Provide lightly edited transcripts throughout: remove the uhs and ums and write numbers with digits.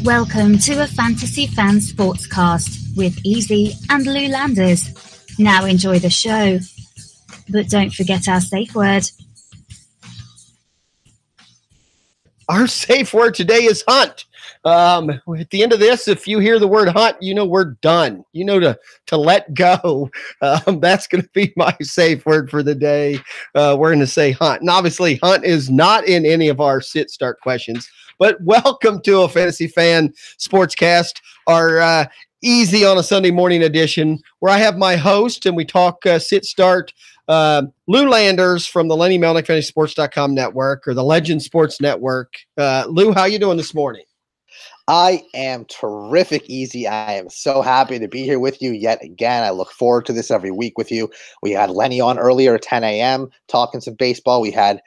Welcome to a Fantasy Fan Sportscast with Easy and Lou Landers. Now enjoy the show, but don't forget our safe word. Our safe word today is hunt. At the end of this, if you hear the word hunt, you know we're done. You know to let go. That's going to be my safe word for the day. We're going to say hunt. And obviously, hunt is not in any of our sit-start questions. But welcome to a Fantasy Fan Sportscast, our easy on a Sunday morning edition, where I have my host and we talk sit-start. Lou Landers from the Lenny Melnick FantasySports.com network, or the Legend Sports Network. Lou, how you doing this morning? I am terrific, Easy. I am so happy to be here with you yet again. I look forward to this every week with you. We had Lenny on earlier at 10 a.m. talking some baseball. We had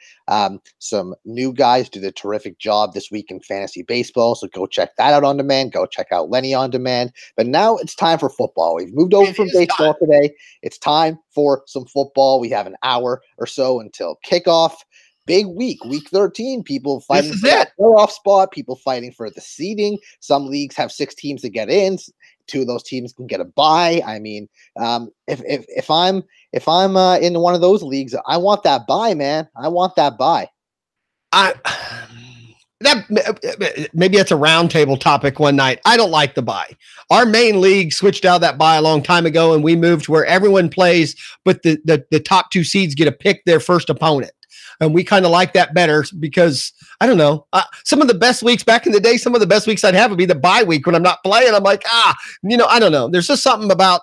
some new guys do a terrific job this week in fantasy baseball, so go check that out on demand. Go check out Lenny on demand. But now it's time for football. We've moved over from baseball today. It's time for some football. We have an hour or so until kickoff. Big week 13, people fighting for that playoff spot, people fighting for the seeding. Some leagues have 6 teams to get in. 2 of those teams can get a bye. I mean, if I'm in one of those leagues, I want that bye, man. I want that bye. Maybe that's a roundtable topic one night. I don't like the bye. Our main league switched out that bye a long time ago, and we moved to where everyone plays, but the top 2 seeds get to pick their first opponent. And we kind of like that better because, I don't know, some of the best weeks back in the day, some of the best weeks I'd have would be the bye week when I'm not playing. I'm like, I don't know. There's just something about,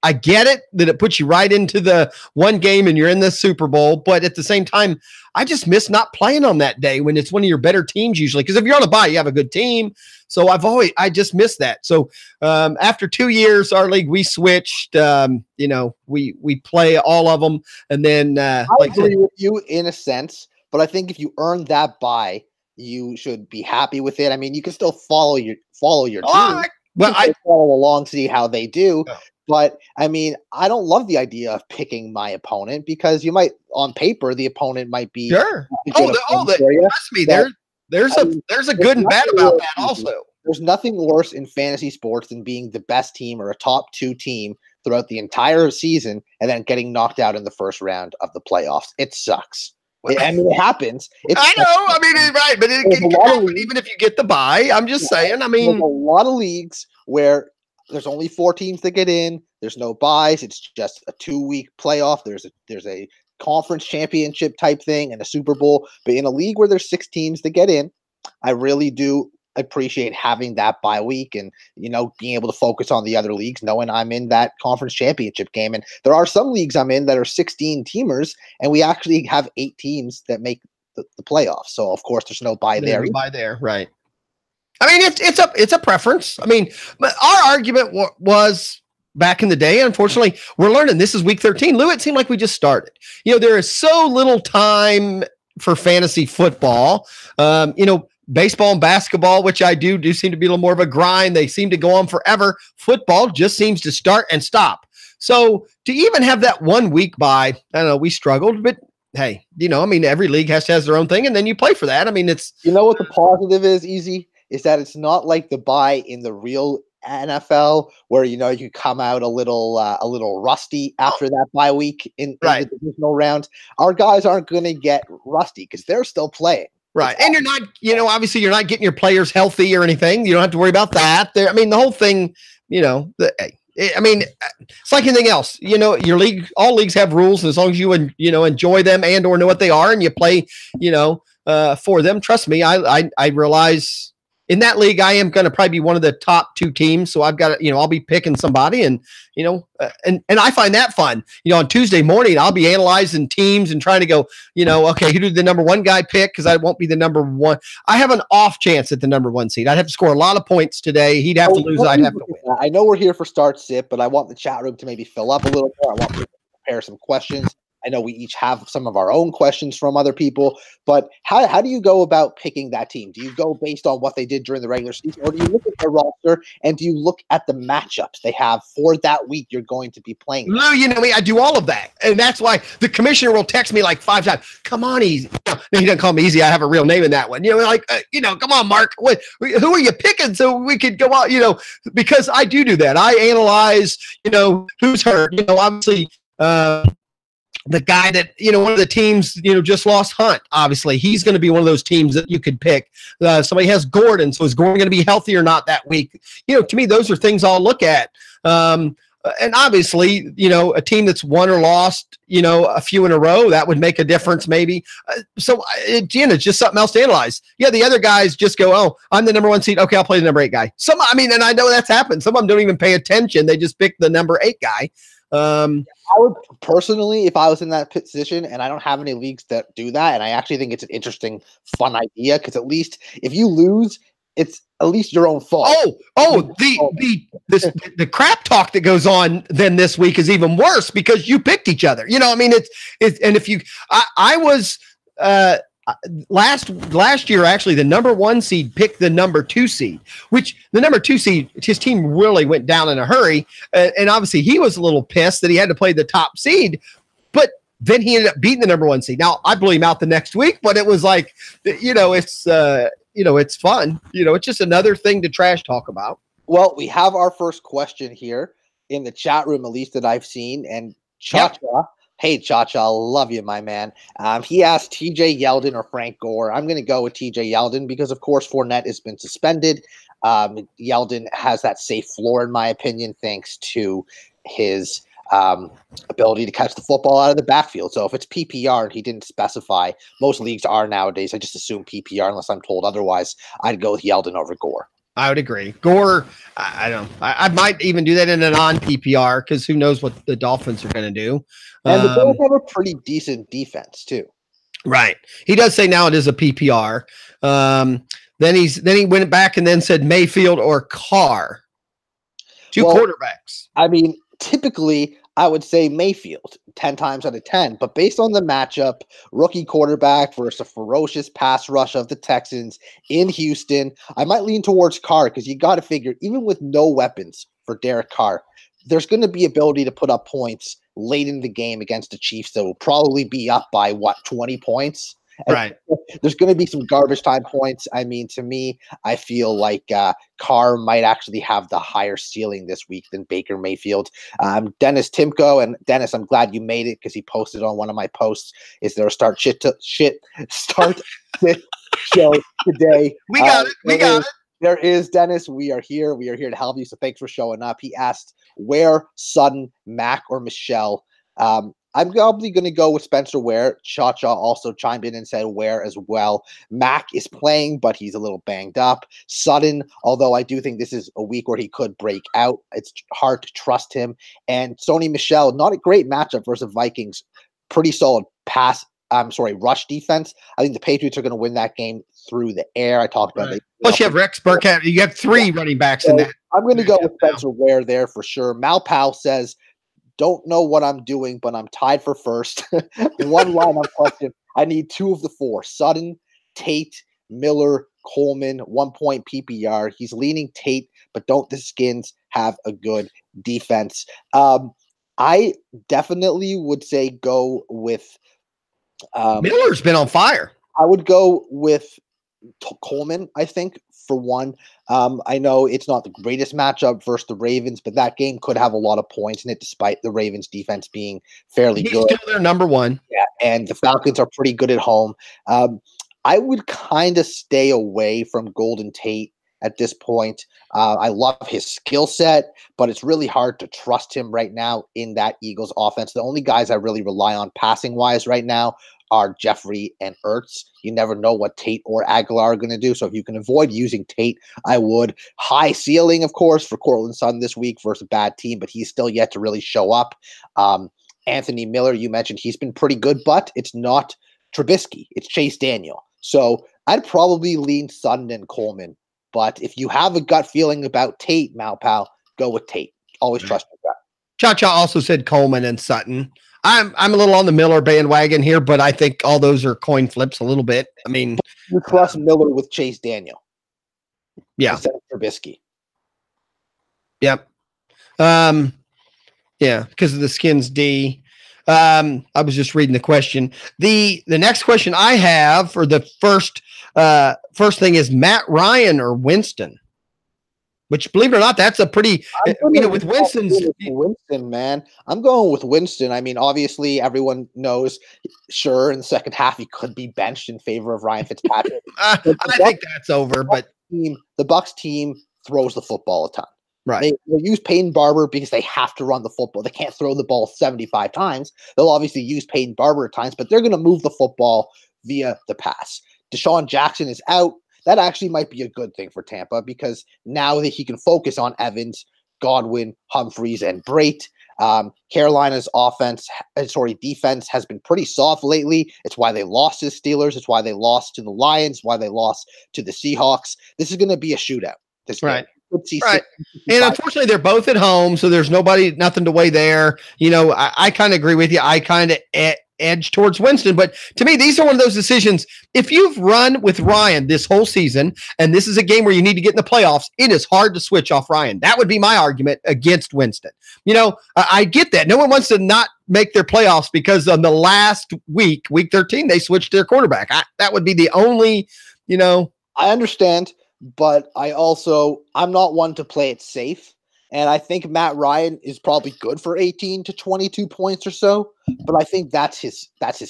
I get it, that it puts you right into the one game and you're in the Super Bowl. But at the same time, I just miss not playing on that day when it's one of your better teams usually. Because if you're on a bye, you have a good team. So I just miss that. So after 2 years, our league, we switched, we play all of them. And then I agree with you in a sense, but I think if you earn that bye, you should be happy with it. I mean, you can still follow your team. I follow along, see how they do. Yeah. But I mean, I don't love the idea of picking my opponent because you might, on paper, the opponent might be sure. Trust me, there's a good and bad about that also. There's nothing worse in fantasy sports than being the best team or a top 2 team throughout the entire season and then getting knocked out in the first round of the playoffs. It sucks. It happens. I know. I mean, right, but it can happen even if you get the bye. I'm just saying. I mean, there's a lot of leagues where there's only 4 teams that get in. There's no buys. It's just a 2-week playoff. There's a conference championship type thing and a Super Bowl. But in a league where there's 6 teams that get in, I really do appreciate having that bye week and, being able to focus on the other leagues, knowing I'm in that conference championship game. And there are some leagues I'm in that are 16 teamers, and we actually have 8 teams that make the playoffs. So of course there's no bye there. Bye there, right? I mean, it's a preference. I mean, but our argument was back in the day. Unfortunately, we're learning this is week 13. Lou, it seemed like we just started. There is so little time for fantasy football. Baseball and basketball, which I do seem to be a little more of a grind. They seem to go on forever. Football just seems to start and stop. So to even have that 1 week bye, I don't know, we struggled, but hey, every league has their own thing, and then you play for that. I mean, it's what the positive is, Easy, is that it's not like the bye in the real NFL where you come out a little rusty after that bye week in the divisional rounds. Our guys aren't going to get rusty because they're still playing. Right. And you're not, obviously you're not getting your players healthy or anything. You don't have to worry about that. I mean, the whole thing, it's like anything else. Your league, all leagues have rules. As long as you enjoy them and or know what they are and you play, for them. Trust me, I realize in that league, I am going to probably be one of the top 2 teams. So I've got to, I'll be picking somebody and I find that fun. On Tuesday morning, I'll be analyzing teams and trying to go, okay, who did the number 1 guy pick? Cause I won't be the number 1. I have an off chance at the number 1 seed. I'd have to score a lot of points today. He'd have to lose. I'd have to win. I know we're here for start sit, but I want the chat room to maybe fill up a little more. I want to prepare some questions I know we each have some of our own questions from other people, but how do you go about picking that team? Do you go based on what they did during the regular season, or do you look at their roster and do you look at the matchups they have for that week you're going to be playing? Lou, you know me, I do all of that. And that's why the commissioner will text me like 5 times. Come on, Easy. No, he doesn't call me Easy. I have a real name in that one. Come on, Mark. Who are you picking so we could go out, because I do that. I analyze, who's hurt. Obviously, the guy that, one of the teams, just lost Hunt. Obviously, he's going to be one of those teams that you could pick. Somebody has Gordon. So is Gordon going to be healthy or not that week? To me, those are things I'll look at. And obviously, a team that's won or lost, a few in a row, that would make a difference maybe. So again, it's just something else to analyze. Yeah, the other guys just go, oh, I'm the number 1 seed. Okay, I'll play the number 8 guy. And I know that's happened. Some of them don't even pay attention. They just pick the number 8 guy. I would personally, if I was in that position, and I don't have any leagues that do that, and I actually think it's an interesting, fun idea, because at least if you lose, it's at least your own fault. The crap talk that goes on then this week is even worse because you picked each other. It's and if you, I was last year actually the number 1 seed picked the number 2 seed, which the number 2 seed, his team really went down in a hurry, and obviously he was a little pissed that he had to play the top seed, but then he ended up beating the number 1 seed. Now I blew him out the next week, but it was like, it's it's fun. It's just another thing to trash talk about. Well, we have our first question here in the chat room, at least that I've seen, and Cha-Cha. Yep. Hey, Cha-Cha, love you, my man. He asked TJ Yeldon or Frank Gore. I'm going to go with TJ Yeldon because, of course, Fournette has been suspended. Yeldon has that safe floor, in my opinion, thanks to his ability to catch the football out of the backfield. So if it's PPR and he didn't specify, most leagues are nowadays. I just assume PPR unless I'm told otherwise. I'd go with Yeldon over Gore. I would agree. Gore, I don't know. I might even do that in a non-PPR because who knows what the Dolphins are going to do. And the Bills have a pretty decent defense too. Right. He does say now it is a PPR. Then he went back and then said Mayfield or Carr. Two quarterbacks. I mean, typically I would say Mayfield 10 times out of 10, but based on the matchup, rookie quarterback versus a ferocious pass rush of the Texans in Houston, I might lean towards Carr because you got to figure, even with no weapons for Derek Carr, there's going to be ability to put up points late in the game against the Chiefs that will probably be up by 20 points. Right. There's going to be some garbage time points. I mean, to me, I feel like Carr might actually have the higher ceiling this week than Baker Mayfield. Dennis Timko, and Dennis, I'm glad you made it because he posted on one of my posts. Is there a start shit show today? We got it. There is, Dennis. We are here. We are here to help you. So thanks for showing up. He asked Ware, Sutton, Mack, or Michelle. I'm probably going to go with Spencer Ware. Cha-Cha also chimed in and said Ware as well. Mack is playing, but he's a little banged up. Sutton, although I do think this is a week where he could break out, it's hard to trust him. And Sony Michel, not a great matchup versus Vikings. Pretty solid rush defense. I think the Patriots are going to win that game through the air. I talked about it. Plus, you have Rex Burkhead. You have 3 running backs in that. I'm going to go with Spencer Ware there for sure. Mal Powell says, don't know what I'm doing, but I'm tied for first. One line on question. I need 2 of the 4. Sutton, Tate, Miller, Coleman, 1 point PPR. He's leaning Tate, but don't the Skins have a good defense? I definitely would say go with Miller's been on fire. I would go with Coleman, I think, for one. I know it's not the greatest matchup versus the Ravens, but that game could have a lot of points in it, despite the Ravens defense being fairly good. Still their number 1. Yeah, and the Falcons are pretty good at home. I would kind of stay away from Golden Tate at this point. I love his skill set, but it's really hard to trust him right now in that Eagles offense. The only guys I really rely on passing-wise right now are Jeffrey and Ertz. You never know what Tate or Aguilar are going to do. So if you can avoid using Tate, I would. High ceiling, of course, for Cortland Sutton this week versus a bad team, but he's still yet to really show up. Anthony Miller, you mentioned he's been pretty good, but it's not Trubisky. It's Chase Daniel. So I'd probably lean Sutton and Coleman. But if you have a gut feeling about Tate, Malpal, go with Tate. Always trust your gut. Cha-Cha also said Coleman and Sutton. I'm a little on the Miller bandwagon here, but I think all those are coin flips a little bit. I mean, you trust Miller with Chase Daniel. Yeah. Instead of Trubisky. Yep. Yeah, because of the Skins D. I was just reading the question. The next question I have, or the first thing, is Matt Ryan or Winston? Which, believe it or not, that's a pretty, with Winston's. Winston, man. I'm going with Winston. I mean, obviously, everyone knows, sure, in the second half, he could be benched in favor of Ryan Fitzpatrick. I think that's over, but the Bucs team throws the football a ton. Right. They'll use Peyton Barber because they have to run the football. They can't throw the ball 75 times. They'll obviously use Peyton Barber at times, but they're going to move the football via the pass. Deshaun Jackson is out. That actually might be a good thing for Tampa because now that he can focus on Evans, Godwin, Humphreys, and Brate. Carolina's defense has been pretty soft lately. It's why they lost to the Steelers. It's why they lost to the Lions, why they lost to the Seahawks. This is going to be a shootout. Right. Right. And unfortunately, they're both at home, so there's nothing to weigh there. I kind of agree with you. I kind of edge towards Winston, but to me, these are one of those decisions. If you've run with Ryan this whole season, and this is a game where you need to get in the playoffs, it is hard to switch off Ryan. That would be my argument against Winston. I get that. No one wants to not make their playoffs because on the last week 13, they switched their quarterback. That would be the only, I understand. But I'm not one to play it safe. And I think Matt Ryan is probably good for 18 to 22 points or so. But I think that's his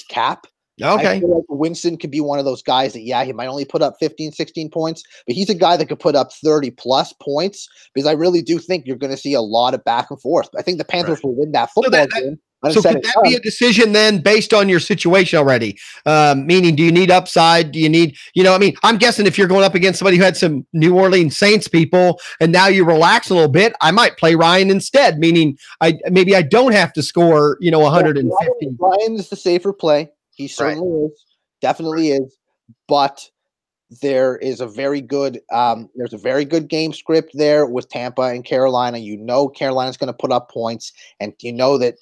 cap. Okay. I feel like Winston could be one of those guys that, he might only put up 15, 16 points, but he's a guy that could put up 30 plus points because I really do think you're going to see a lot of back and forth. I think the Panthers will win that football game. So could that be a decision then based on your situation already? Meaning, do you need upside? Do you need, I'm guessing if you're going up against somebody who had some New Orleans Saints people and now you relax a little bit, I might play Ryan instead, meaning I don't have to score, 150. Ryan is the safer play. He certainly is. Definitely is. But there is a very good game script there with Tampa and Carolina. Carolina's going to put up points, and that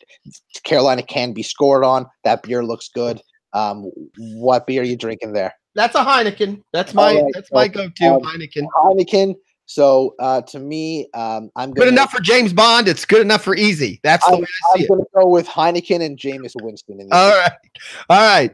Carolina can be scored on. That beer looks good. What beer are you drinking there? That's a Heineken. That's my go-to Heineken. Heineken. So to me, I'm good enough for James Bond. It's good enough for easy. That's the way I see it. I'm going to go with Heineken and Jameis Winston. All right.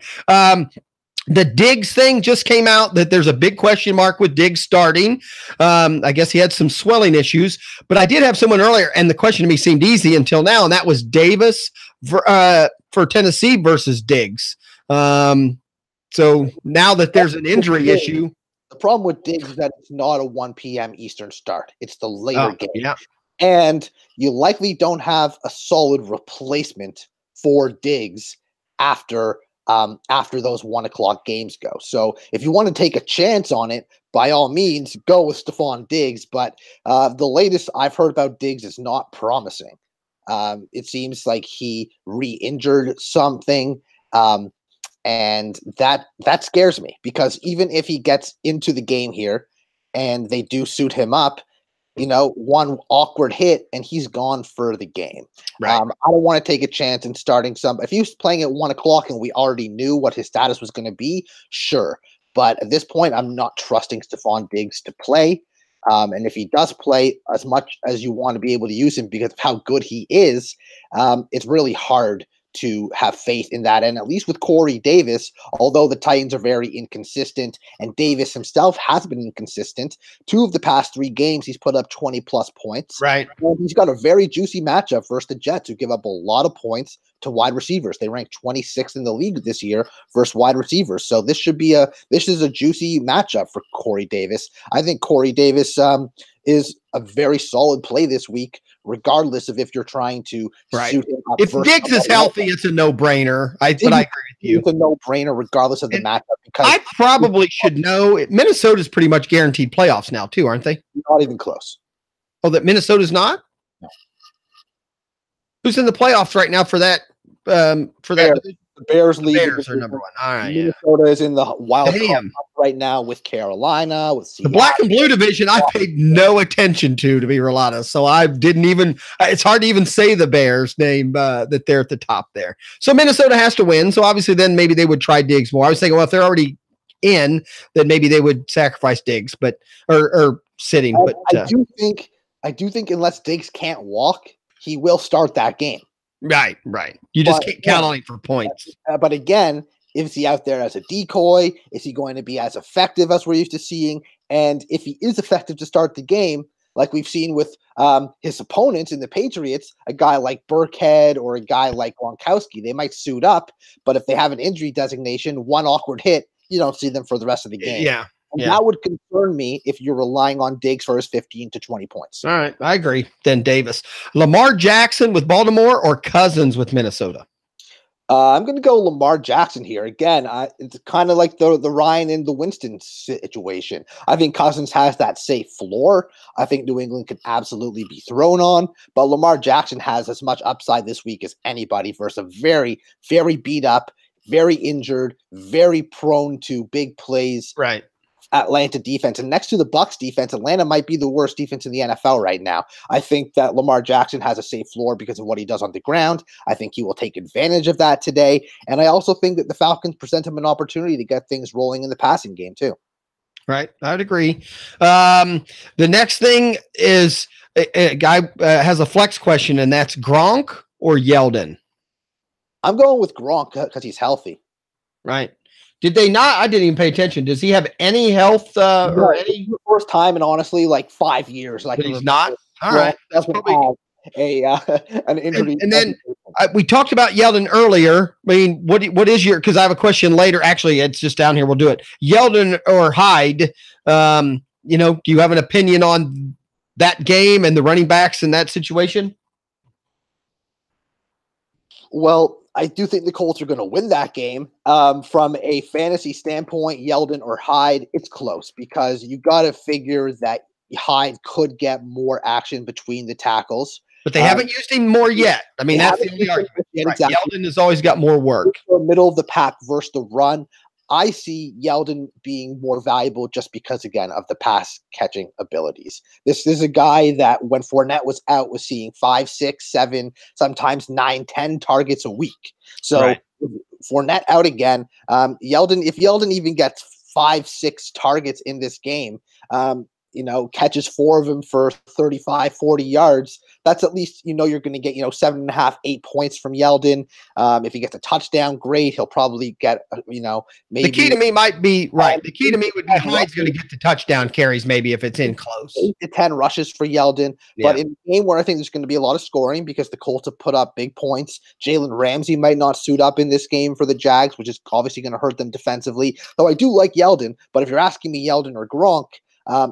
The Diggs thing just came out that there's a big question mark with Diggs starting. I guess he had some swelling issues, but I did have someone earlier, and the question to me seemed easy until now, and that was Davis for Tennessee versus Diggs. So now that there's an injury issue. The problem with Diggs is that it's not a 1 p.m. Eastern start. It's the later game. Yeah. And you likely don't have a solid replacement for Diggs after those 1 o'clock games go. So if you want to take a chance on it, by all means, go with Stephon Diggs. But the latest I've heard about Diggs is not promising. It seems like he re-injured something. And that scares me because even if he gets into the game here and they do suit him up, one awkward hit and he's gone for the game. Right. I don't want to take a chance in starting if he was playing at 1 o'clock and we already knew what his status was going to be, sure. But at this point, I'm not trusting Stephon Diggs to play. And if he does play as much as you want to be able to use him because of how good he is, it's really hard to have faith in that. And at least with Corey Davis, although the Titans are very inconsistent and Davis himself has been inconsistent, 2 of the past 3 games, he's put up 20 plus points. Right. And he's got a very juicy matchup versus the Jets, who give up a lot of points to wide receivers. They rank 26th in the league this year versus wide receivers. So this is a juicy matchup for Corey Davis. I think Corey Davis is a very solid play this week, regardless of if you're trying to suit him up. If Diggs is healthy, it's a no-brainer. But I agree with you. It's a no-brainer regardless of the matchup. Because I probably should know. Minnesota's pretty much guaranteed playoffs now, too, aren't they? Not even close. Oh, that Minnesota's not? No. Who's in the playoffs right now for that? The Bears lead. The Bears are number 1. All right. Minnesota is in the wild card right now with Carolina, with the Seattle. black and blue division. I paid no attention to be real honest. So I didn't even. It's hard to even say the Bears name that they're at the top there. So Minnesota has to win. So obviously, then maybe they would try Diggs more. I was thinking, well, if they're already in, then maybe they would sacrifice Diggs, but or sitting. But I do think unless Diggs can't walk, he will start that game. Right. You just can't count on him for points. But again, is he out there as a decoy? Is he going to be as effective as we're used to seeing? And if he is effective to start the game, like we've seen with his opponents in the Patriots, a guy like Burkhead or a guy like Gronkowski, they might suit up, but if they have an injury designation, one awkward hit, you don't see them for the rest of the game. Yeah. That would concern me if you're relying on Diggs for his 15 to 20 points. All right. I agree. Then Davis. Lamar Jackson with Baltimore or Cousins with Minnesota? I'm going to go Lamar Jackson here. Again, it's kind of like the Ryan and the Winston situation. I think Cousins has that safe floor. I think New England can absolutely be thrown on, but Lamar Jackson has as much upside this week as anybody versus a very, very beat up, very injured, very prone to big plays. Right. Atlanta defense, and next to the Bucs defense, Atlanta might be the worst defense in the NFL right now. I think that Lamar Jackson has a safe floor because of what he does on the ground. I think he will take advantage of that today, and I also think that the Falcons present him an opportunity to get things rolling in the passing game too. Right, I'd agree. The next thing is a guy has a flex question, and that's Gronk or Yeldon. I'm going with Gronk because he's healthy. Right. Did they not? I didn't even pay attention. Does he have any health or any first time in honestly like 5 years? Like he's not. All right. That's probably an injury. And then we talked about Yeldon earlier. I mean, what is your? Because I have a question later. Actually, it's just down here. We'll do it. Yeldon or Hyde. Do you have an opinion on that game and the running backs in that situation? Well, I do think the Colts are going to win that game. From a fantasy standpoint, Yeldon or Hyde, it's close because you got to figure that Hyde could get more action between the tackles. But they haven't used him more yet. I mean, that's the only argument. Right. Exactly. Yeldon has always got more work. Middle of the pack versus the run. I see Yeldon being more valuable just because, again, of the pass catching abilities. This is a guy that when Fournette was out was seeing 5, 6, 7, sometimes 9, 10 targets a week. So Fournette out again. Yeldon, if Yeldon even gets 5, 6 targets in this game, catches 4 of them for 35, 40 yards, that's at least, you're going to get, 7.5, 8 points from Yeldon. If he gets a touchdown, great. He'll probably get, maybe. The key to me might be, right. The key to me would be Hyde's going to get the touchdown carries maybe if it's in close. 8 to 10 rushes for Yeldon. Yeah. But in a game where I think there's going to be a lot of scoring because the Colts have put up big points, Jalen Ramsey might not suit up in this game for the Jags, which is obviously going to hurt them defensively. Though I do like Yeldon, but if you're asking me Yeldon or Gronk,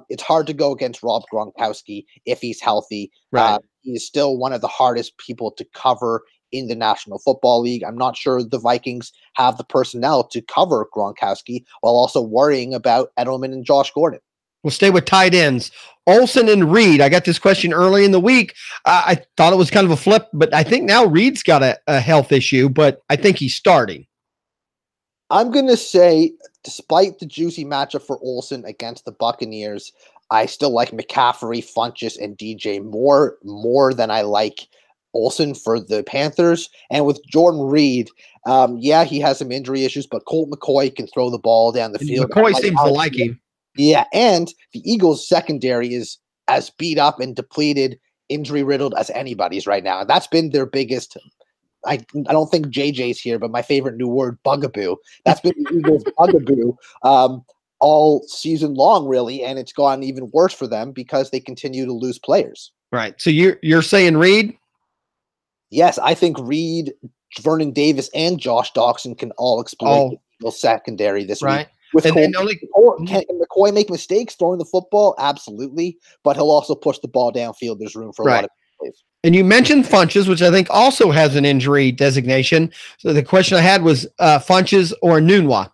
it's hard to go against Rob Gronkowski if he's healthy. Right. He's still one of the hardest people to cover in the National Football League. I'm not sure the Vikings have the personnel to cover Gronkowski while also worrying about Edelman and Josh Gordon. We'll stay with tight ends. Olsen and Reed. I got this question early in the week. I thought it was kind of a flip, but I think now Reed's got a health issue, but I think he's starting. I'm going to say, despite the juicy matchup for Olsen against the Buccaneers, I still like McCaffrey, Funchess, and DJ more than I like Olsen for the Panthers. And with Jordan Reed, he has some injury issues, but Colt McCoy can throw the ball down the field. McCoy seems to like him. Yeah, and the Eagles' secondary is as beat up and depleted, injury-riddled as anybody's right now. And that's been their biggest – I don't think JJ's here, but my favorite new word, bugaboo. That's been the Eagles' bugaboo all season long, really, and it's gone even worse for them because they continue to lose players. Right. So you're saying Reed? Yes, I think Reed, Vernon Davis, and Josh Doxson can all exploit the Eagles' secondary this week. Can McCoy make mistakes throwing the football? Absolutely, but he'll also push the ball downfield. There's room for a lot of plays. And you mentioned Funchess, which I think also has an injury designation. So the question I had was Funchess or Nunwa.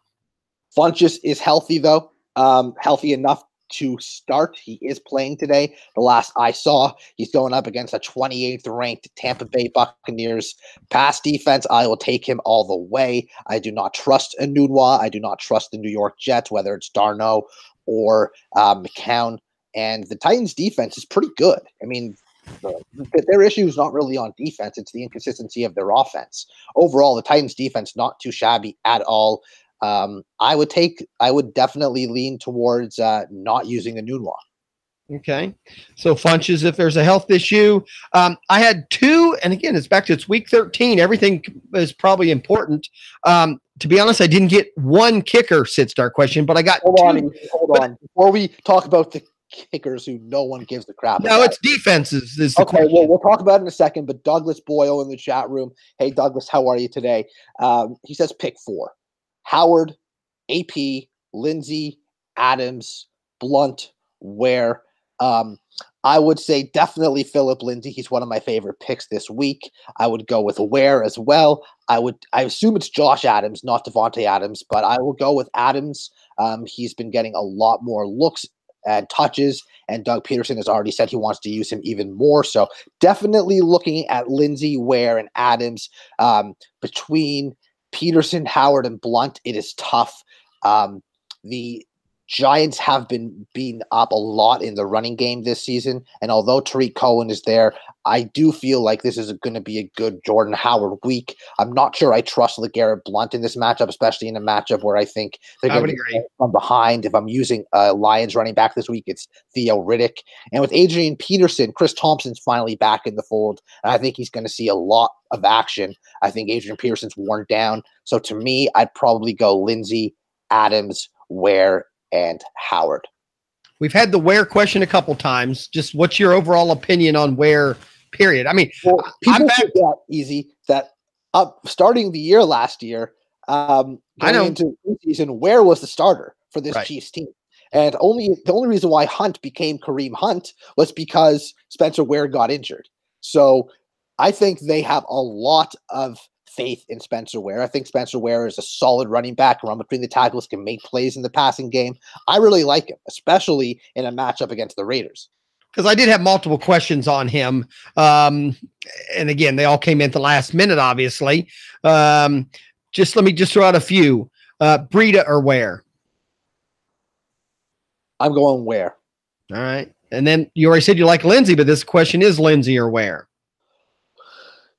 Funchess is healthy, though, healthy enough to start. He is playing today. The last I saw, he's going up against a 28th ranked Tampa Bay Buccaneers pass defense. I will take him all the way. I do not trust Enunwa. I do not trust the New York Jets, whether it's Darno or McCown. And the Titans defense is pretty good. I mean, their issue is not really on defense. It's the inconsistency of their offense. Overall, the Titans defense, not too shabby at all. I would definitely lean towards not using a Enunwa. Okay. So Funches, if there's a health issue, I had two, and again, it's week 13. Everything is probably important. To be honest, I didn't get one kicker sit start question, but I got Hold two. on. Before we talk about the kickers who no one gives a crap about. No, it's defenses. Okay, well, we'll talk about it in a second, but Douglas Boyle in the chat room. Hey, Douglas, how are you today? He says pick 4. Howard, AP, Lindsey, Adams, Blunt, Ware. I would say definitely Philip Lindsay. He's one of my favorite picks this week. I would go with Ware as well. I assume it's Josh Adams, not Devontae Adams, but I will go with Adams. He's been getting a lot more looks and touches, and Doug Peterson has already said he wants to use him even more. So definitely looking at Lindsey, Ware, and Adams. Between Peterson, Howard, and Blunt, it is tough. The Giants have been beaten up a lot in the running game this season, and although Tariq Cohen is there, I do feel like this is going to be a good Jordan Howard week. I'm not sure I trust LeGarrette Blount in this matchup, especially in a matchup where I think they're going to be from behind. If I'm using a Lions running back this week, it's Theo Riddick. And with Adrian Peterson, Chris Thompson's finally back in the fold, and I think he's going to see a lot of action. I think Adrian Peterson's worn down. So to me, I'd probably go Lindsey, Adams, Ware, and Howard. We've had the Ware question a couple times. Just what's your overall opinion on Ware, period? I mean, people forget, Easy, that starting the year last year, going into the season, Ware was the starter for this Chiefs team. And the only reason why Hunt became Kareem Hunt was because Spencer Ware got injured. So I think they have a lot of faith in Spencer Ware. I think Spencer Ware is a solid running back, run between the tackles, can make plays in the passing game. I really like him, especially in a matchup against the Raiders. Because I did have multiple questions on him. And again, they all came in at the last minute, obviously. Let me throw out a few. Breida or Ware? I'm going Ware. All right. And then you already said you like Lindsey, but this question is Lindsey or Ware?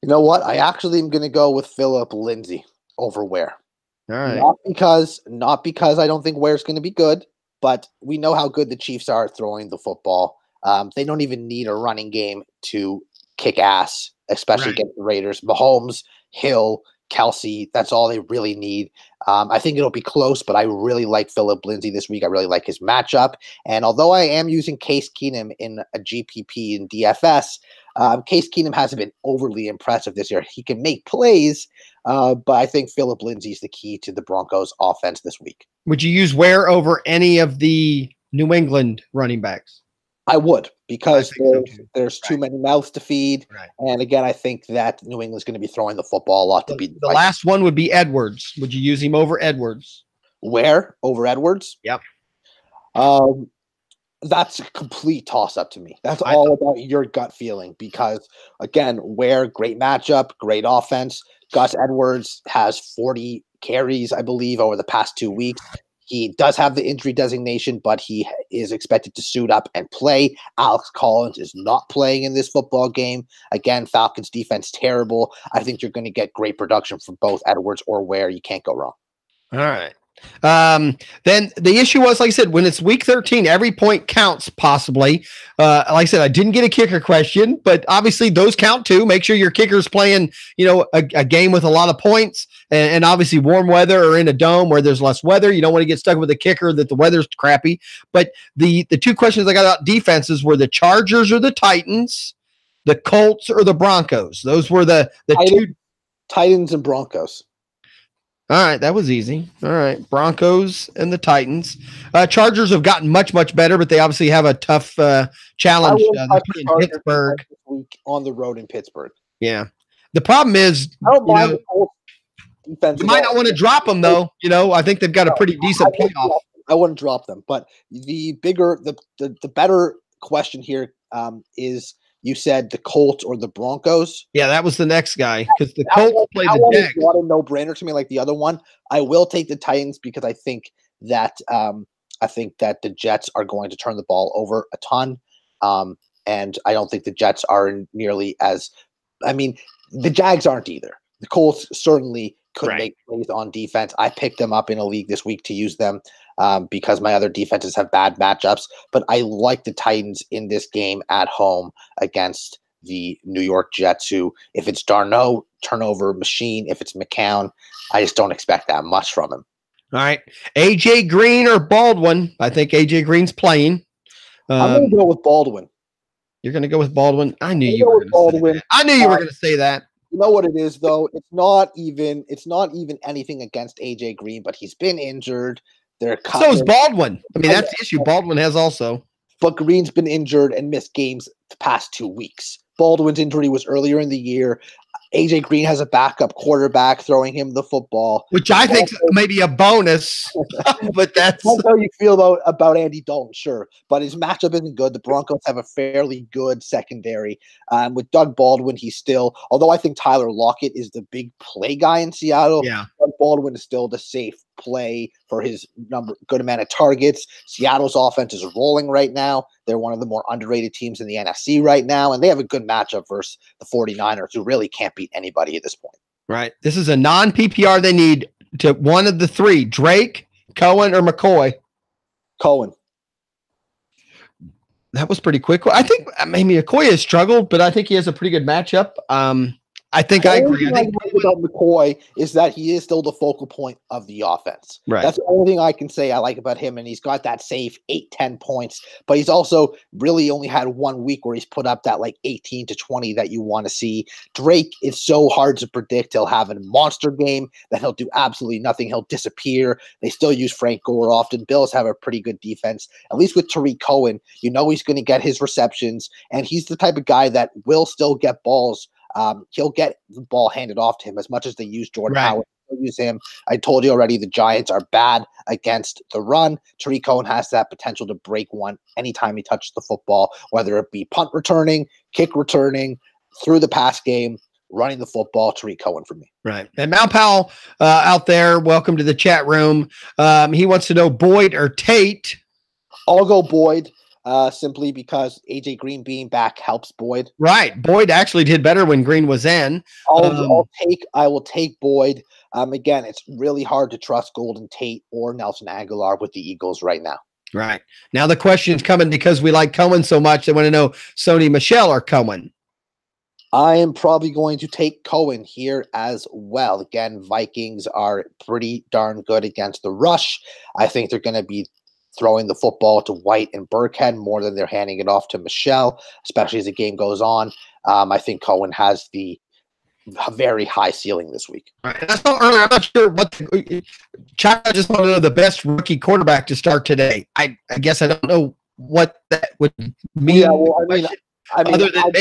You know what? I actually am going to go with Philip Lindsay over Ware. All right. Not because I don't think Ware's going to be good, but we know how good the Chiefs are at throwing the football. They don't even need a running game to kick ass, especially against the Raiders. Mahomes, Hill, Kelsey, that's all they really need. I think it'll be close, but I really like Philip Lindsay this week. I really like his matchup. And although I am using Case Keenum in a GPP and DFS, Case Keenum hasn't been overly impressive this year. He can make plays, but I think Philip Lindsay is the key to the Broncos offense this week. Would you use Ware over any of the New England running backs? I would, because there's too many mouths to feed. Right. And again, I think that New England's going to be throwing the football a lot to beat. The last one would be Edwards. Would you use him over Edwards? Ware over Edwards? Yep. That's a complete toss-up to me. That's all about your gut feeling because, again, Ware, great matchup, great offense. Gus Edwards has 40 carries, I believe, over the past 2 weeks. He does have the injury designation, but he is expected to suit up and play. Alex Collins is not playing in this football game. Again, Falcons defense terrible. I think you're going to get great production from both Edwards or Ware. You can't go wrong. All right. Then the issue was, like I said, when it's week 13, every point counts possibly. Like I said, I didn't get a kicker question, but obviously those count too. Make sure your kicker's playing, a game with a lot of points and obviously warm weather or in a dome where there's less weather. You don't want to get stuck with a kicker that the weather's crappy. But the two questions I got about defenses were the Chargers or the Titans, the Colts or the Broncos. Those were the two. Titans and Broncos. All right, that was easy. All right, Broncos and the Titans. Chargers have gotten much, much better, but they obviously have a tough challenge in Pittsburgh. This week on the road in Pittsburgh. Yeah. The problem is, I don't mind the defense. You might not want to drop them, though. I think they've got a pretty decent playoff. I wouldn't drop them. But the bigger, the better question here is, you said the Colts or the Broncos. Yeah, that was the next guy because the Colts play the Jags. Not a no-brainer to me like the other one. I will take the Titans because I think that the Jets are going to turn the ball over a ton, and I don't think the Jets are nearly as. I mean, the Jags aren't either. The Colts certainly could make plays on defense. I picked them up in a league this week to use them because my other defenses have bad matchups. But I like the Titans in this game at home against the New York Jets, who, if it's Darnold, turnover machine. If it's McCown, I just don't expect that much from him. All right. A.J. Green or Baldwin? I think A.J. Green's playing. I'm going to go with Baldwin. You're going to go with Baldwin? I knew you were going to say that. I knew you were going to say that. You know what it is, though? It's not even anything against AJ Green, but he's been injured. So is Baldwin. I mean, that's the issue. Baldwin has also. But Green's been injured and missed games the past 2 weeks. Baldwin's injury was earlier in the year. AJ Green has a backup quarterback throwing him the football, which I think may be a bonus. But that's how you feel about Andy Dalton, sure. But his matchup isn't good. The Broncos have a fairly good secondary. With Doug Baldwin, he's still, although I think Tyler Lockett is the big play guy in Seattle. Yeah, Doug Baldwin is still the safe play for his good amount of targets. Seattle's offense is rolling right now. They're one of the more underrated teams in the NFC right now, and they have a good matchup versus the 49ers, who really can't beat anybody at this point. Right. This is a non-PPR. They need to one of the three: Drake, Cohen, or McCoy. Cohen. That was pretty quick. I think maybe McCoy has struggled, but I think he has a pretty good matchup. I think I agree. I think about McCoy is that he is still the focal point of the offense. Right. That's the only thing I can say I like about him. And he's got that safe 8-10 points, but he's also really only had 1 week where he's put up that like 18 to 20 that you want to see. Drake is so hard to predict. He'll have a monster game, then he'll do absolutely nothing. He'll disappear. They still use Frank Gore often. Bills have a pretty good defense. At least with Tariq Cohen, you know he's going to get his receptions, and he's the type of guy that will still get balls. He'll get the ball handed off to him as much as they use Jordan Howard. They'll use him. I told you already, the Giants are bad against the run. Tariq Cohen has that potential to break one anytime he touches the football, whether it be punt returning, kick returning, through the pass game, running the football. Tariq Cohen for me. Right. And Mal Powell out there, welcome to the chat room. He wants to know Boyd or Tate. I'll go Boyd. Simply because AJ Green being back helps Boyd. Right. Boyd actually did better when Green was in. I will take Boyd. Again, it's really hard to trust Golden Tate or Nelson Aguilar with the Eagles right now. Right. Now the question's coming because we like Cohen so much. They want to know Sony Michel or Cohen. I am probably going to take Cohen here as well. Again, Vikings are pretty darn good against the rush. I think they're going to be throwing the football to White and Burkhead more than they're handing it off to Michel, especially as the game goes on. I think Cohen has a very high ceiling this week. All right. I saw earlier, I'm not sure what China just want to know the best rookie quarterback to start today. I guess I don't know what that would mean. Yeah, well, I mean, other than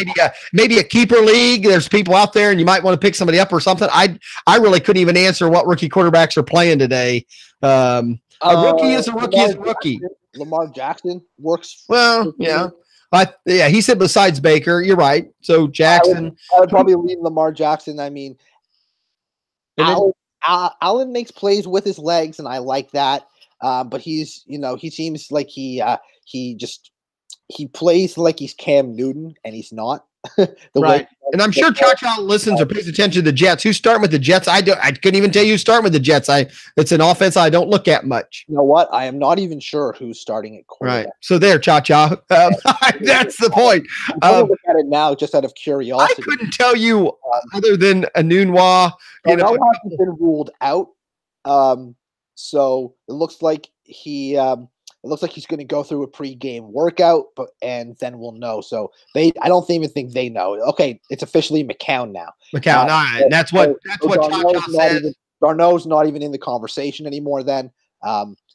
maybe a keeper league, there's people out there and you might want to pick somebody up or something. I really couldn't even answer what rookie quarterbacks are playing today. A rookie is a rookie is a rookie. Lamar Jackson works. Well, yeah. Yeah, he said besides Baker. You're right. So Jackson. I would probably lean Lamar Jackson. I mean, Allen makes plays with his legs, and I like that. But he seems like he plays like he's Cam Newton, and he's not. Right. And I'm sure Cha-Cha listens or pays attention to the Jets. Who's starting with the Jets? I couldn't even tell you who's starting with the Jets. It's an offense I don't look at much. You know what? I am not even sure who's starting at quarterback. Right. So there, Cha-Cha. That's the point. I'm look at it now just out of curiosity. I couldn't tell you other than Anunwa. Darnell hasn't been ruled out. So it looks like he's going to go through a pregame workout, and then we'll know. So I don't even think they know. Okay, it's officially McCown now. McCown, all right. That's what Cha-Cha said. Darnold's not even in the conversation anymore. Then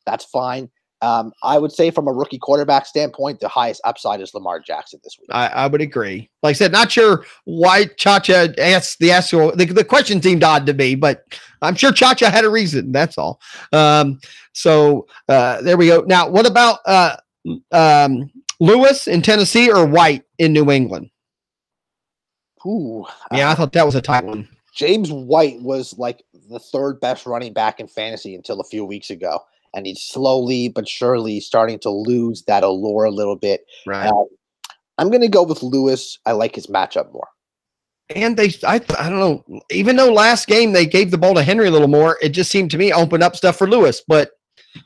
that's fine. I would say from a rookie quarterback standpoint, the highest upside is Lamar Jackson this week. I would agree. Like I said, not sure why Chacha asked the question seemed odd to me, but I'm sure Chacha had a reason. That's all. So there we go. Now, what about Lewis in Tennessee or White in New England? Ooh, yeah, I thought that was a tight one. James White was like the third best running back in fantasy until a few weeks ago. And he's slowly but surely starting to lose that allure a little bit. Right. I'm going to go with Lewis. I like his matchup more. And I don't know, even though last game they gave the ball to Henry a little more, it just seemed to me opened up stuff for Lewis. But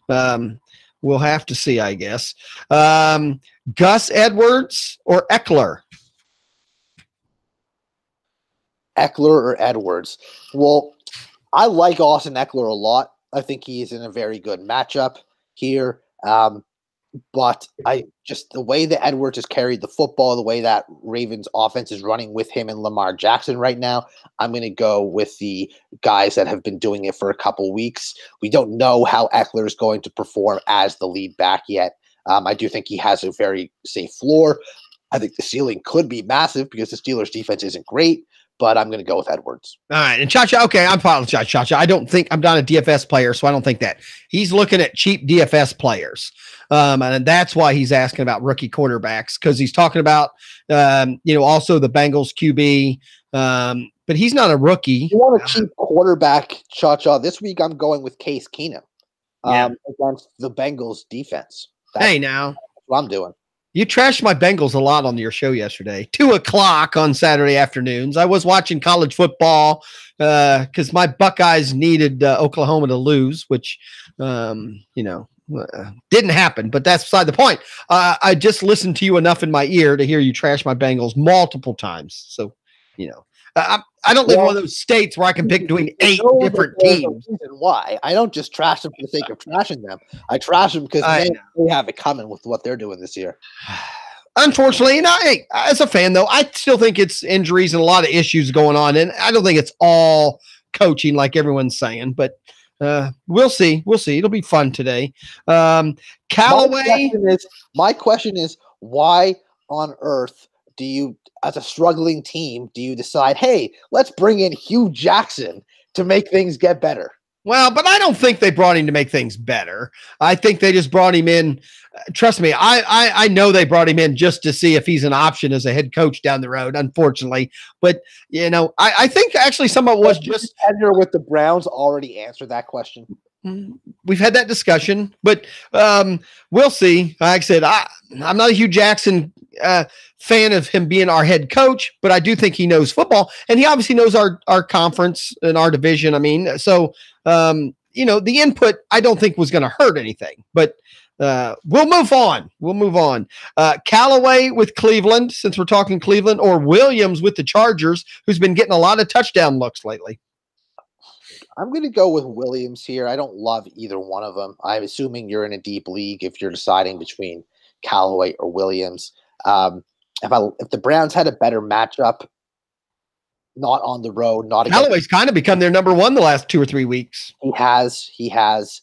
we'll have to see, I guess. Gus Edwards or Eckler? Eckler or Edwards? Well, I like Austin Eckler a lot. I think he is in a very good matchup here. But the way that Edwards has carried the football, the way that Ravens offense is running with him and Lamar Jackson right now, I'm going to go with the guys that have been doing it for a couple weeks. We don't know how Eckler is going to perform as the lead back yet. I do think he has a very safe floor. I think the ceiling could be massive because the Steelers defense isn't great. But I'm going to go with Edwards. All right. And Chacha, okay, I apologize, Chacha. I don't think I'm not a DFS player, so I don't think that. He's looking at cheap DFS players. And that's why he's asking about rookie quarterbacks, because he's talking about, also the Bengals QB. But he's not a rookie. You want a cheap quarterback, Chacha? This week I'm going with Case Keenum against the Bengals defense. That's what I'm doing. You trashed my Bengals a lot on your show yesterday. 2:00 on Saturday afternoons. I was watching college football because my Buckeyes needed Oklahoma to lose, which, didn't happen. But that's beside the point. I just listened to you enough in my ear to hear you trash my Bengals multiple times. So, I don't live in one of those states where I can pick between 8 different teams. Why? I don't just trash them for the sake of trashing them. I trash them because they have it coming with what they're doing this year. Unfortunately, as a fan, though, I still think it's injuries and a lot of issues going on. And I don't think it's all coaching like everyone's saying. But we'll see. We'll see. It'll be fun today. Callaway. My question is, why on earth do you, as a struggling team, do you decide, hey, let's bring in Hugh Jackson to make things get better? Well, but I don't think they brought him to make things better. I think they just brought him in. Trust me, I know they brought him in just to see if he's an option as a head coach down the road, unfortunately. But, I think actually some of it was just – Tenure with the Browns already answered that question. We've had that discussion, but we'll see. Like I said, I'm not a Hugh Jackson fan of him being our head coach, but I do think he knows football, and he obviously knows our conference and our division. I mean, so the input I don't think was going to hurt anything, but we'll move on. We'll move on. Callaway with Cleveland, since we're talking Cleveland, or Williams with the Chargers, who's been getting a lot of touchdown looks lately. I'm going to go with Williams here. I don't love either one of them. I'm assuming you're in a deep league if you're deciding between Callaway or Williams. If the Browns had a better matchup, not on the road, not against, Callaway's kind of become their number one the last 2 or 3 weeks. He has.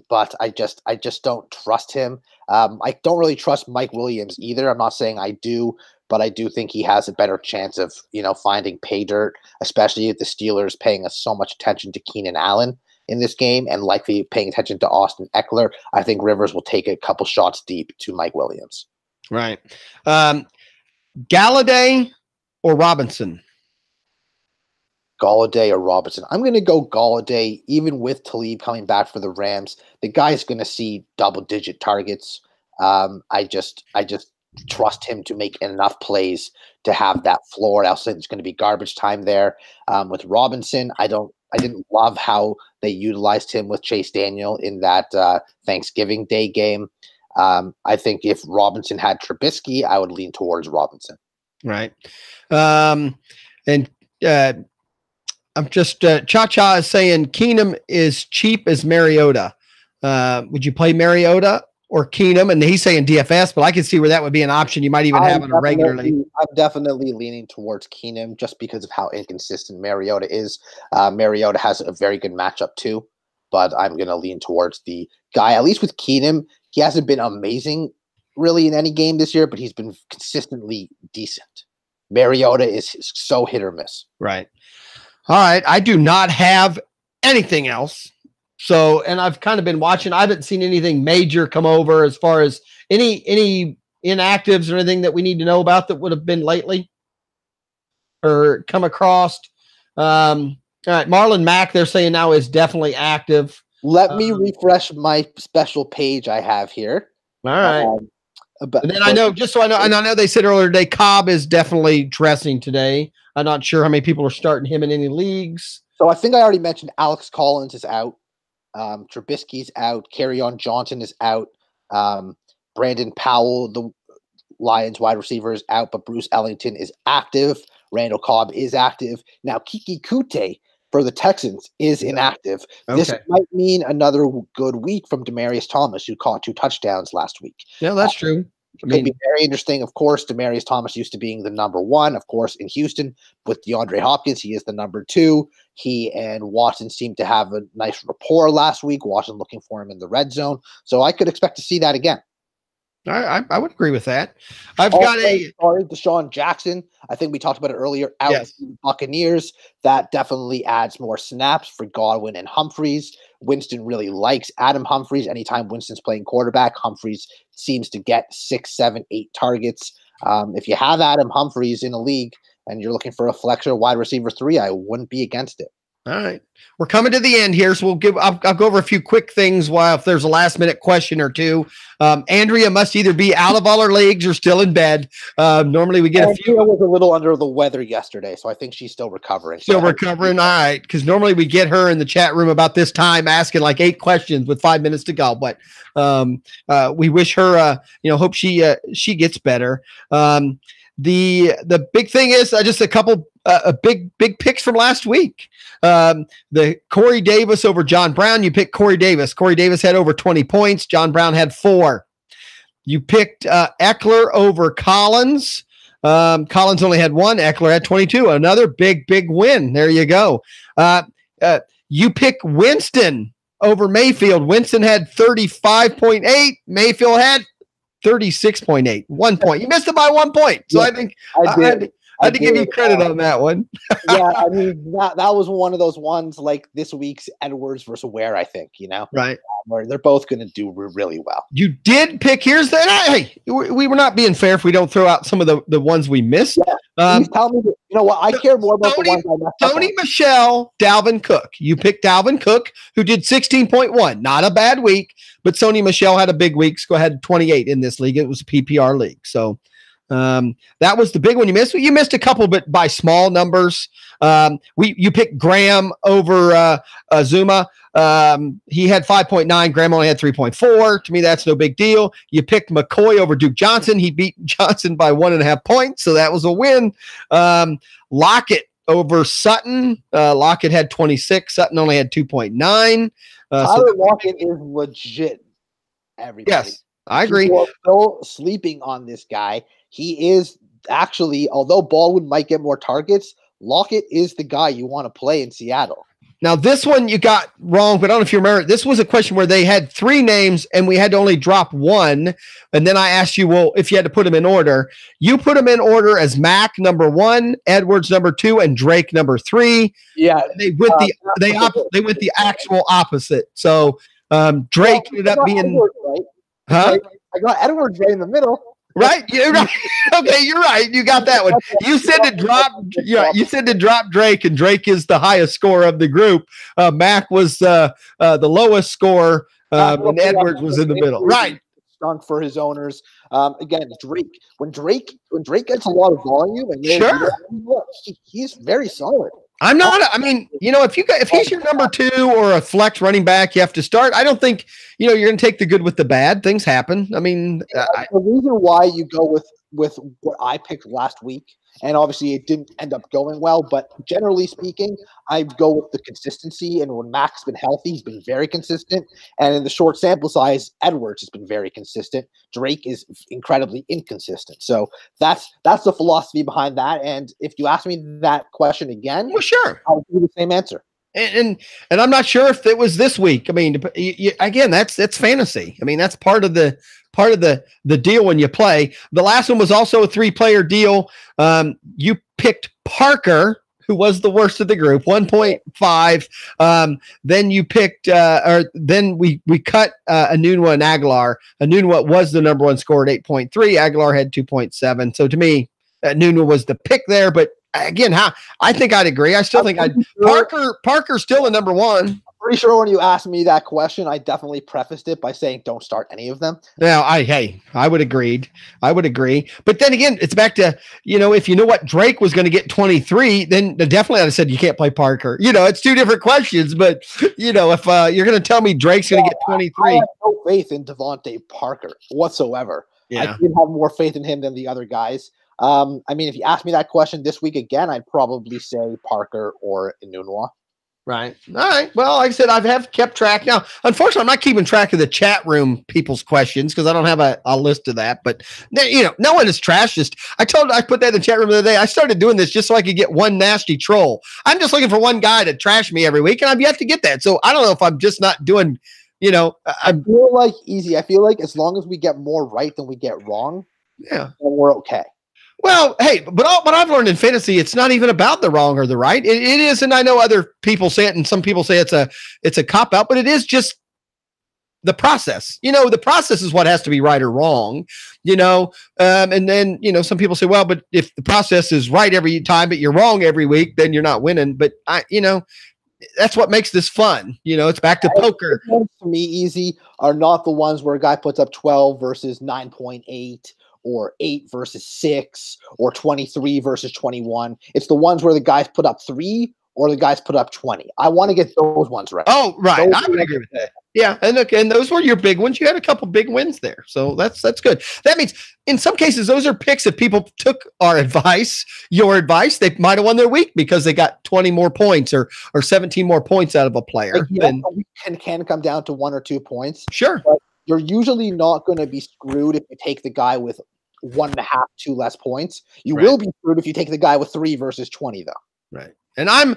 But I just don't trust him. I don't really trust Mike Williams either. I'm not saying I do, but I do think he has a better chance of, finding pay dirt, especially if the Steelers paying us so much attention to Keenan Allen in this game and likely paying attention to Austin Eckler. I think Rivers will take a couple shots deep to Mike Williams. Right. Galladay or Robinson? Galladay or Robinson. I'm going to go Galladay, even with Talib coming back for the Rams. The guy's going to see double-digit targets. I just trust him to make enough plays to have that floor. I also think there's going to be garbage time there. With Robinson, I didn't love how they utilized him with Chase Daniel in that Thanksgiving Day game. I think if Robinson had Trubisky, I would lean towards Robinson. Right. I'm just Cha-Cha is saying Keenum is cheap as Mariota. Would you play Mariota or Keenum? And he's saying DFS, but I can see where that would be an option. You might even have in a regular league. I'm definitely leaning towards Keenum just because of how inconsistent Mariota is. Mariota has a very good matchup too, but I'm going to lean towards the guy, at least with Keenum. He hasn't been amazing really in any game this year, but he's been consistently decent. Mariota is so hit or miss. Right. All right. I do not have anything else. So, and I've kind of been watching. I haven't seen anything major come over as far as any inactives or anything that we need to know about that would have been lately or come across. All right. Marlon Mack, they're saying now is definitely active. Let me refresh my special page I have here. All right. And then I know they said earlier today, Cobb is definitely dressing today. I'm not sure how many people are starting him in any leagues. So I think I already mentioned Alex Collins is out. Trubisky's out. Kerryon Johnson is out. Brandon Powell, the Lions wide receiver, is out, but Bruce Ellington is active. Randall Cobb is active. Now, Kiki Kute for the Texans is inactive. Okay. This might mean another good week from Demaryius Thomas, who caught 2 touchdowns last week. Yeah, that's true. It could be very interesting. Of course, Demaryius Thomas used to being the number 1. Of course, in Houston with DeAndre Hopkins, he is the number 2. He and Watson seemed to have a nice rapport last week. Watson looking for him in the red zone. So I could expect to see that again. I would agree with that. Deshaun Jackson. I think we talked about it earlier. Out Buccaneers. That definitely adds more snaps for Godwin and Humphreys. Winston really likes Adam Humphreys. Anytime Winston's playing quarterback, Humphreys seems to get 6, 7, 8 targets. If you have Adam Humphreys in a league and you're looking for a flex or wide receiver 3, I wouldn't be against it. All right. We're coming to the end here, so I'll go over a few quick things while if there's a last minute question or two. Andrea must either be out of all her leagues or still in bed. Normally we get a few. Andrea was a little under the weather yesterday, so I think she's still recovering. Still recovering. All right. Because normally we get her in the chat room about this time asking like 8 questions with 5 minutes to go. But we wish her, hope she gets better. The big thing is just a couple big picks from last week. The Corey Davis over John Brown. You picked Corey Davis. Corey Davis had over 20 points. John Brown had 4. You picked Eckler over Collins. Collins only had 1. Eckler had 22. Another big win. There you go. You picked Winston over Mayfield. Winston had 35.8. Mayfield had 36.8. 1 point. You missed it by 1 point. So I think I had to give you credit on that one. Yeah, I mean, that was one of those ones like this week's Edwards versus Ware, I think, Right. Where they're both going to do really well. You did pick, here's that. Hey, we were not being fair if we don't throw out some of the ones we missed. Yeah. Please tell me, you know what, I care more about the ones I messed up Tony Michelle, Dalvin Cook. You picked Dalvin Cook, who did 16.1. Not a bad week, but Sony Michelle had a big week. So go ahead, 28 in this league. It was a PPR league. So that was the big one you missed. You missed a couple, but by small numbers. You picked Graham over Zuma. He had 5.9. Graham only had 3.4. To me, that's no big deal. You picked McCoy over Duke Johnson. He beat Johnson by 1.5 points, so that was a win. Lockett over Sutton. Lockett had 26. Sutton only had 2.9. Tyler Lockett is legit. Everybody. Yes, I agree. People are still sleeping on this guy. He is actually, although Baldwin might get more targets, Lockett is the guy you want to play in Seattle. Now, this one you got wrong, but I don't know if you remember. This was a question where they had 3 names and we had to only drop 1. And then I asked you, well, if you had to put them in order, you put them in order as Mac number 1, Edwards number 2, and Drake number 3. Yeah, they went they went the actual opposite. So Drake ended up being Edwards, right? Huh? I got Edwards right in the middle. Right, you're right. Okay, you're right. You got that one. You said to drop. You said to drop Drake, and Drake is the highest scorer of the group. Mac was the lowest scorer, and Edwards was in the middle. Right. Stunk for his owners. Again, Drake. When Drake gets a lot of volume, and he's very solid. I'm not. I mean, if he's your number 2 or a flex running back, you have to start. I don't think you're going to take the good with the bad. Things happen. I mean, the reason why you go with what I picked last week, and obviously it didn't end up going well, but generally speaking, I go with the consistency. And when Mac's been healthy, he's been very consistent. And in the short sample size, Edwards has been very consistent. Drake is incredibly inconsistent. So that's the philosophy behind that. And if you ask me that question again, well, sure, I'll give you the same answer. And I'm not sure if it was this week. I mean, again, that's fantasy. I mean, that's part of the deal when you play. The last one was also a 3-player deal. You picked Parker, who was the worst of the group, 1.5. Then you picked, or then we cut Anunwa and Aguilar. Anunwa was the number one scorer at 8.3. Aguilar had 2.7. So to me, Anunwa was the pick there. But again, I think I'd agree. I still think Parker's still the number one. Pretty sure when you asked me that question, I definitely prefaced it by saying don't start any of them. Now, I would agree. But then again, it's back to, if you know what Drake was going to get 23, then definitely I'd have said you can't play Parker. It's two different questions, but if you're going to tell me Drake's going to get 23. I have no faith in Devontae Parker whatsoever. Yeah. I did have more faith in him than the other guys. I mean, if you asked me that question this week again, I'd probably say Parker or Inunwa. Right. All right. Well, like I said, I have kept track. Now, unfortunately, I'm not keeping track of the chat room people's questions because I don't have a list of that. But, no one is trash. I put that in the chat room the other day. I started doing this just so I could get one nasty troll. I'm just looking for one guy to trash me every week, and I've yet to get that. So I don't know if I'm just not doing, I feel like easy. I feel like as long as we get more right than we get wrong, then we're okay. Well, hey, but I've learned in fantasy, it's not even about the wrong or the right. It is, and I know other people say it, and some people say it's a cop out, but it is just the process. The process is what has to be right or wrong. And then some people say, well, but if the process is right every time, but you're wrong every week, then you're not winning. But that's what makes this fun. It's back to poker. To me, easy are not the ones where a guy puts up 12 versus 9.8. Or 8 versus 6, or 23 versus 21. It's the ones where the guys put up 3 or the guys put up 20. I want to get those ones right. Oh, right. I would agree with that. Yeah, and those were your big ones. You had a couple big wins there, so that's good. That means in some cases those are picks. If people took your advice, they might have won their week because they got 20 more points or 17 more points out of a player. Can come down to 1 or 2 points. Sure, but you're usually not going to be screwed if you take the guy with 1.5, 2 less points. You will be screwed if you take the guy with 3 versus 20, though. Right. And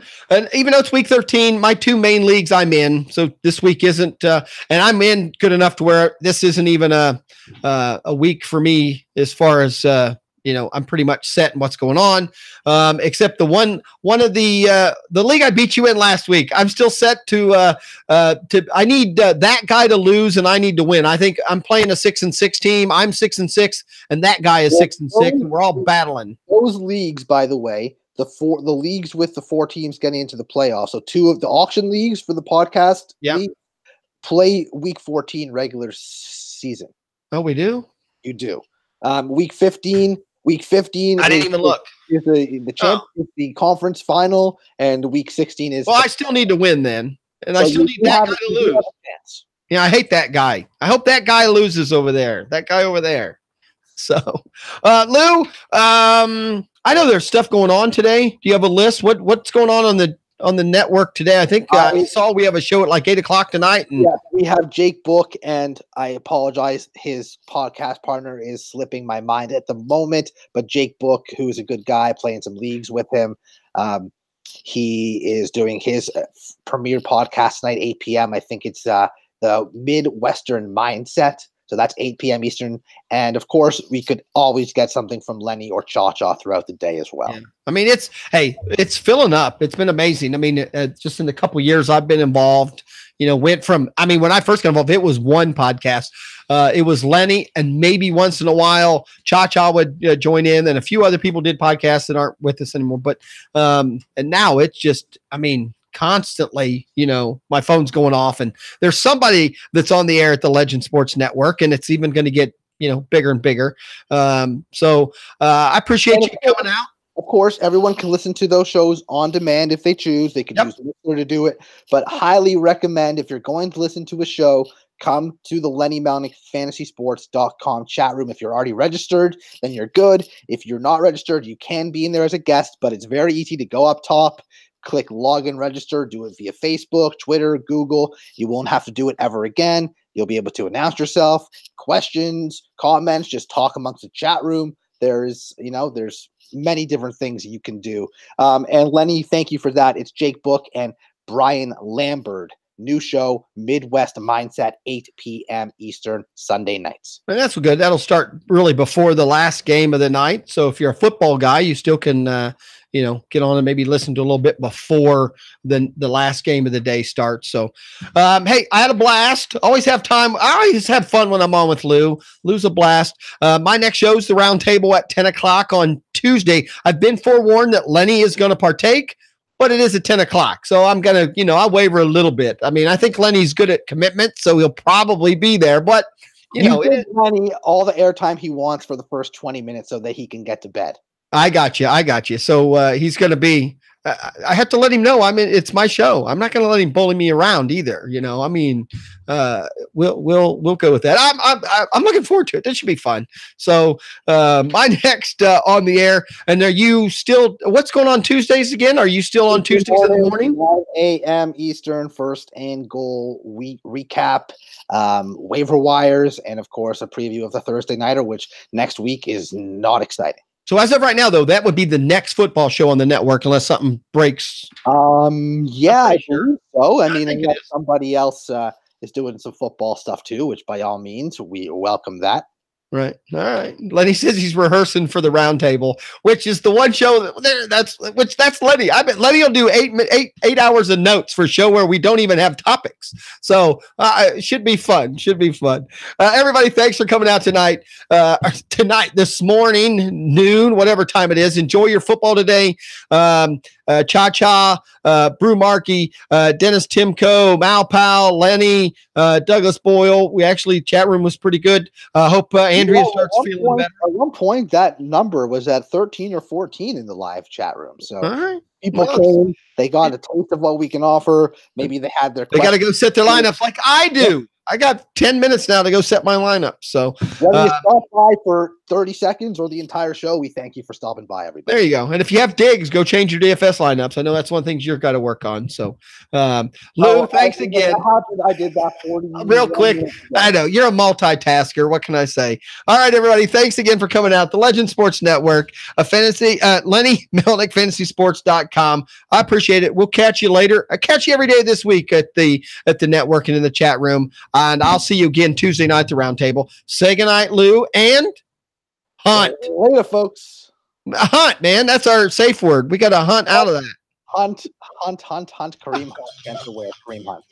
even though it's week 13, my 2 main leagues I'm in. So this week isn't, and I'm in good enough to where this isn't even a week for me as far as, I'm pretty much set in what's going on. Except the one of the league I beat you in last week. I'm still set to I need that guy to lose and I need to win. I think I'm playing a 6-6 team. I'm 6-6 and that guy is 6-6 and we're all battling. Those leagues, by the way, the leagues with the 4 teams getting into the playoffs. So 2 of the auction leagues for the podcast play week 14 regular season. Oh, we do? You do. Week 15. Week 15. I didn't even look. Is the champ is the conference final, and week 16 is. Well, I still need to win then, and so I still need that guy to lose. Yeah, I hate that guy. I hope that guy loses over there. That guy over there. So, Lou, I know there's stuff going on today. Do you have a list? What's going on the network today? I think I saw we have a show at like 8:00 tonight. And we have Jake Book, and I apologize. His podcast partner is slipping my mind at the moment, but Jake Book, who's a good guy, playing some leagues with him. He is doing his premiere podcast tonight, 8 p.m. I think it's the Midwestern Mindset. So that's 8 p.m. Eastern. And of course, we could always get something from Lenny or Cha-Cha throughout the day as well. Yeah. I mean, it's filling up. It's been amazing. I mean, just in the couple years I've been involved, went from, when I first got involved, it was one podcast. It was Lenny, and maybe once in a while, Cha-Cha would join in, and a few other people did podcasts that aren't with us anymore. But, and now it's just, constantly, my phone's going off and there's somebody that's on the air at the Legend Sports Network, and it's even going to get, bigger and bigger. So I appreciate you coming out. Of course, everyone can listen to those shows on demand if they choose. They can use the listener to do it, but highly recommend if you're going to listen to a show, come to the Lenny Melnick FantasySports.com chat room. If you're already registered, then you're good. If you're not registered, you can be in there as a guest, but it's very easy to go up top, click login, register, do it via Facebook, Twitter, Google. You won't have to do it ever again. You'll be able to announce yourself, questions, comments, just talk amongst the chat room. There's many different things you can do. And Lenny, thank you for that. It's Jake Book. And Brian Lambert. New show, Midwest Mindset, 8 p.m. Eastern, Sunday nights. And that's good. That'll start really before the last game of the night. So if you're a football guy, you still can, get on and maybe listen to a little bit before the last game of the day starts. So, hey, I had a blast. Always have time. I always have fun when I'm on with Lou. Lou's a blast. My next show is the round table at 10 o'clock on Tuesday. I've been forewarned that Lenny is going to partake, but it is at 10 o'clock. So I'm going to, I'll waver a little bit. I mean, I think Lenny's good at commitment, so he'll probably be there. But, give Lenny all the airtime he wants for the first 20 minutes so that he can get to bed. I got you. So he's going to be, I have to let him know. I mean, it's my show. I'm not going to let him bully me around either. I mean, we'll go with that. I'm looking forward to it. This should be fun. So my next on the air, and are you still, what's going on Tuesdays again? Are you still on Tuesdays in the morning? 9 a.m. Eastern, first and goal recap, waiver wires, and of course a preview of the Thursday nighter, which next week is not exciting. So as of right now, though, that would be the next football show on the network, unless something breaks. Yeah, I think so. I mean, unless somebody else is doing some football stuff too, which by all means, we welcome that. Right. All right. Lenny says he's rehearsing for the round table, which is the one show that's Lenny. I bet Lenny will do eight hours of notes for a show where we don't even have topics. So it should be fun. Everybody, thanks for coming out tonight. This morning, noon, whatever time it is. Enjoy your football today. Cha-Cha, Brew Markey, Dennis Timko, Malpal, Lenny, Douglas Boyle. We actually, chat room was pretty good. Hope Andrea starts feeling better. At one point, that number was at 13 or 14 in the live chat room. So people came, they got a taste of what we can offer. Maybe they had their They got to go set their lineups like I do. I got 10 minutes now to go set my lineup. So whether you stop by for 30 seconds or the entire show, we thank you for stopping by, everybody. There you go. And if you have digs, go change your DFS lineups. I know that's one thing you've got to work on. So Lou, thanks again. I did that 40 real quick. I know you're a multitasker. What can I say? All right, everybody. Thanks again for coming out. The Legend Sports Network, Lenny Melnick, fantasysports.com. I appreciate it. We'll catch you later. I catch you every day this week at the network and in the chat room. And I'll see you again Tuesday night at the round table. Say goodnight, Lou, and hunt. Later, folks. Hunt, man. That's our safe word. We got to hunt out of that. Hunt. Kareem Hunt. Kareem Hunt.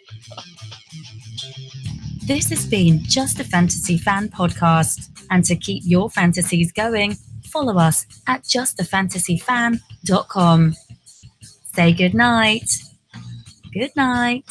This has been Just a Fantasy Fan podcast. And to keep your fantasies going, follow us at justafantasyfan.com. Say goodnight. Good night.